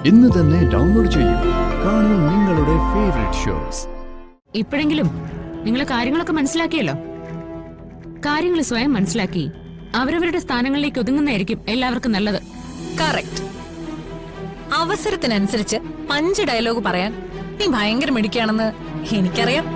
ഇന്ന് തന്നെ ഡൗൺലോഡ് ചെയ്യൂ. കാണൂ നിങ്ങളുടെ ഫേവറേറ്റ് ഷോസ്. ഇപ്പോഴെങ്കിലും നിങ്ങൾ കാര്യങ്ങളൊക്കെ മനസ്സിലാക്കിയല്ലോ. കാര്യങ്ങൾ സ്വയം മനസ്സിലാക്കി അവരവരുടെ സ്ഥാനങ്ങളിലേക്ക് ഒതുങ്ങുന്നതായിരിക്കും എല്ലാവർക്കും നല്ലത്. കറക്റ്റ്. അവസരത്തിനനുസരിച്ച് 5 ഡയലോഗ് പറയാൻ നീ ഭയങ്കര മിടുക്കിയാണെന്ന് എനിക്കറിയാം.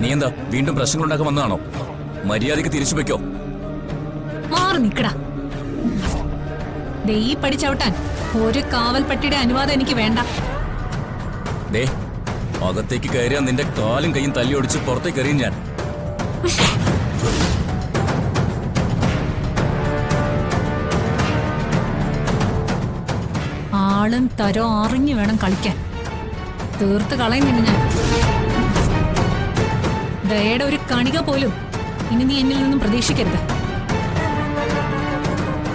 നീ എന്താ വീണ്ടും പ്രശ്നങ്ങൾ ഉണ്ടാക്കാൻ വന്നതാണോ? മര്യാദയ്ക്ക് തിരിച്ചു വെക്കോ. മാറി നിക്കടാ. ഈ പഠിച്ചവിട്ടാൻ ഒരു കാവൽപ്പട്ടിയുടെ അനുവാദം എനിക്ക് വേണ്ട. ദേ, അകത്തേക്ക് കയറിയാ നിന്റെ കാലും കൈയും തല്ലി ഒടിച്ച് പുറത്തേക്ക് എറിയും ഞാൻ. ആളും തരോ അറിഞ്ഞു വേണം കളിക്കാൻ. തീർത്ത് കളയുന്നില്ല ഞാൻ. ദയയുടെ ഒരു കണിക പോലും ഇനി നീ എന്നിൽ നിന്നും പ്രതീക്ഷിക്കരുത്.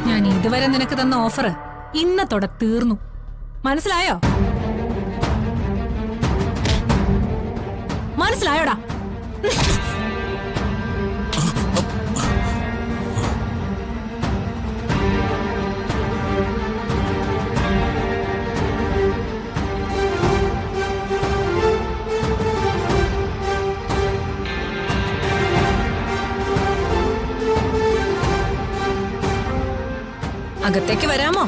ഞാൻ ഇതുവരെ നിനക്ക് തന്ന ഓഫർ ഇന്നത്തോടെ തീർന്നു. മനസ്സിലായോ? മനസ്സിലായോടാ? അകത്തേക്ക് വരാമോ?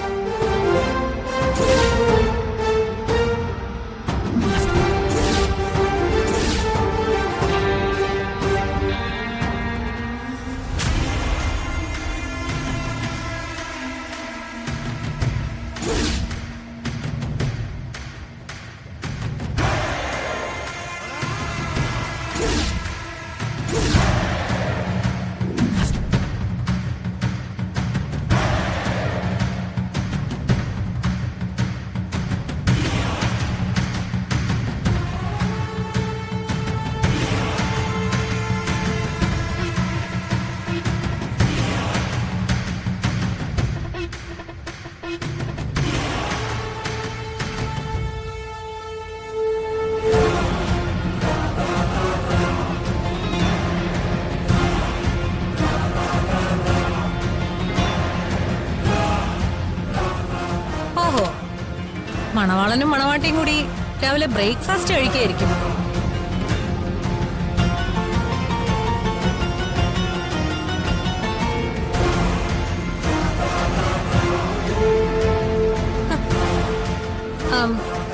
മണവാളനും മണവാട്ടിയും കൂടി രാവിലെ ബ്രേക്ക്ഫാസ്റ്റ് കഴിക്കായിരിക്കും.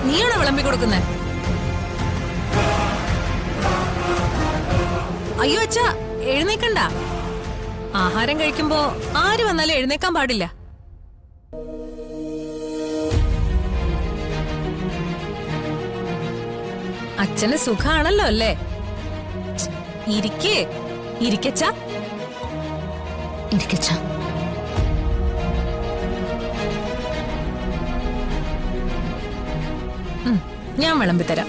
നീയാണോ വിളമ്പി കൊടുക്കുന്നേ? അയ്യോ അച്ഛാ, എഴുന്നേക്കണ്ട. ആഹാരം കഴിക്കുമ്പോ ആര് വന്നാലും എഴുന്നേക്കാൻ പാടില്ല. അച്ഛന് സുഖാണല്ലോ അല്ലേ? ഇരിക്കച്ചാ. ഞാൻ വിളമ്പിത്തരാം.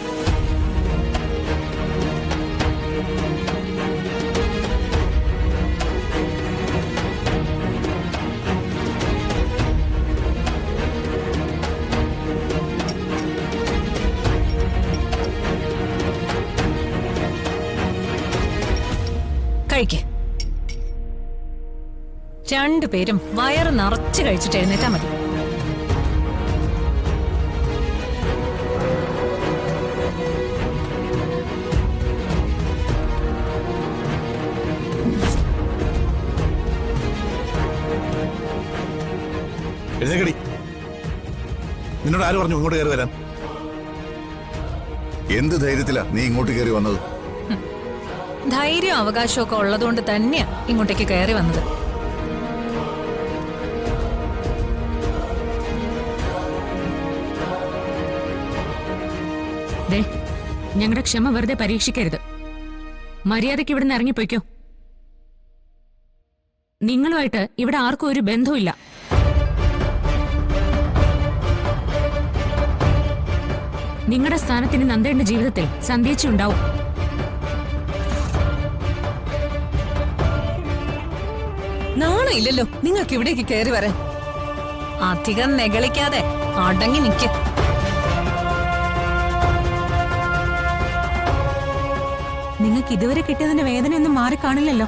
കഴിക്ക്. രണ്ടുപേരും വയറ് നിറച്ച് കഴിച്ചിട്ട് എഴുന്നേറ്റാ മതി. എഴുന്നേക്കടി. നിന്നോട് ആര് പറഞ്ഞു ഇങ്ങോട്ട് കയറി വരാൻ? എന്ത് ധൈര്യത്തിലാ നീ ഇങ്ങോട്ട് കയറി വന്നത്? ധൈര്യം അവകാശമൊക്കെ ഉള്ളതുകൊണ്ട് തന്നെയാ ഇങ്ങോട്ടേക്ക് കയറി വന്നത്. ദേ, ഞങ്ങളുടെ ക്ഷമ വെറുതെ പരീക്ഷിക്കരുത്. മര്യാദയ്ക്ക് ഇവിടുന്ന് ഇറങ്ങിപ്പോയിക്കോ. നിങ്ങളുമായിട്ട് ഇവിടെ ആർക്കും ഒരു ബന്ധവുമില്ല. നിങ്ങളുടെ സ്ഥാനത്തിന് നന്ദേണ്ട ജീവിതത്തിൽ സന്ധ്യേച്ചി ഉണ്ടാവും. നാണയില്ലല്ലോ നിങ്ങൾക്ക് ഇവിടേക്ക് കയറി വരാൻ. അധികം നെകളിക്കാതെ അടങ്ങി നിൽക്ക. നിങ്ങൾക്ക് ഇതുവരെ കിട്ടിയതിന്റെ വേദനയൊന്നും മാറിക്കാണില്ലല്ലോ.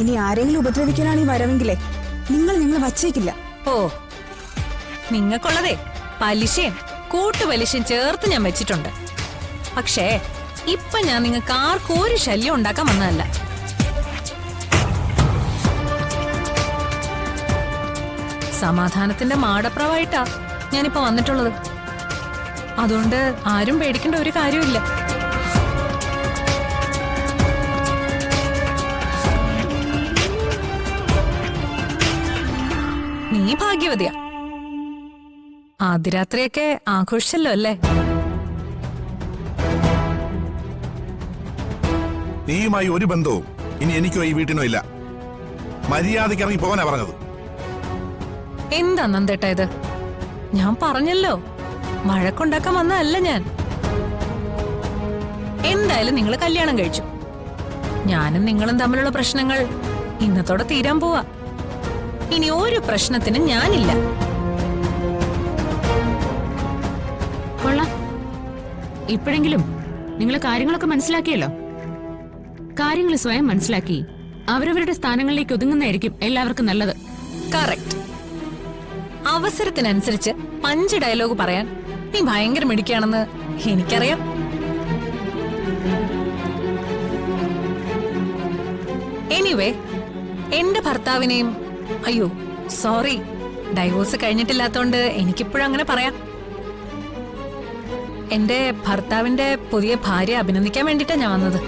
ഇനി ആരെങ്കിലും ഉപദ്രവിക്കാനാണ് ഈ വരവെങ്കിലേ നിങ്ങൾ വച്ചേക്കില്ല. ഓ, നിങ്ങൾക്കുള്ളതേ പലിശയും കൂട്ടുപലിശയും ചേർത്ത് ഞാൻ വെച്ചിട്ടുണ്ട്. പക്ഷേ ഇപ്പൊ ഞാൻ നിങ്ങൾക്ക് ആർക്കും ഒരു ശല്യം ഉണ്ടാക്കാൻ വന്നതല്ല. സമാധാനത്തിന്റെ മാടപ്രവായിട്ടാ ഞാനിപ്പോ വന്നിട്ടുള്ളത്. അതുകൊണ്ട് ആരും പേടിക്കേണ്ട ഒരു കാര്യമില്ല. നീ ഭാഗ്യവതിയാ. ആദ്യരാത്രിയൊക്കെ ആഘോഷിച്ചല്ലോ അല്ലേ? നീയുമായി ഒരു ബന്ധവും ഇനി എനിക്കോ ഈ വീട്ടിനോ ഇല്ല. മര്യാദയ്ക്ക് ഇറങ്ങി പോകാനാ പറഞ്ഞത്. എന്താ നന്ദേട്ടാ ഇത്? ഞാൻ പറഞ്ഞല്ലോ, വഴക്കുണ്ടാക്കാൻ വന്നതല്ല ഞാൻ. എന്തായാലും നിങ്ങൾ കല്യാണം കഴിച്ചു. ഞാനും നിങ്ങളും തമ്മിലുള്ള പ്രശ്നങ്ങൾ ഇന്നത്തോടെ തീരാൻ പോവാ. ഇനി ഒരു പ്രശ്നത്തിനും ഞാനില്ല. കൊള്ളാം. ഇപ്പോഴെങ്കിലും നിങ്ങൾ കാര്യങ്ങളൊക്കെ മനസ്സിലാക്കിയല്ലോ. കാര്യങ്ങൾ സ്വയം മനസ്സിലാക്കി അവരവരുടെ സ്ഥാനങ്ങളിലേക്ക് ഒതുങ്ങുന്നതായിരിക്കും എല്ലാവർക്കും നല്ലത്. കറക്റ്റ്. അവസരത്തിനനുസരിച്ച് 5 ഡയലോഗ് പറയാൻ നീ ഭയങ്കര മിടുക്കിയാണെന്ന് എനിക്കറിയാം. എനിവേ, എന്റെ ഭർത്താവിനെയും അയ്യോ സോറി, ഡൈവോഴ്സ് കഴിഞ്ഞിട്ടില്ലാത്തോണ്ട് എനിക്കിപ്പോഴും അങ്ങനെ പറയാം. എന്റെ ഭർത്താവിന്റെ പുതിയ ഭാര്യ അഭിനന്ദിക്കാൻ വേണ്ടിട്ടാ ഞാൻ വന്നത്.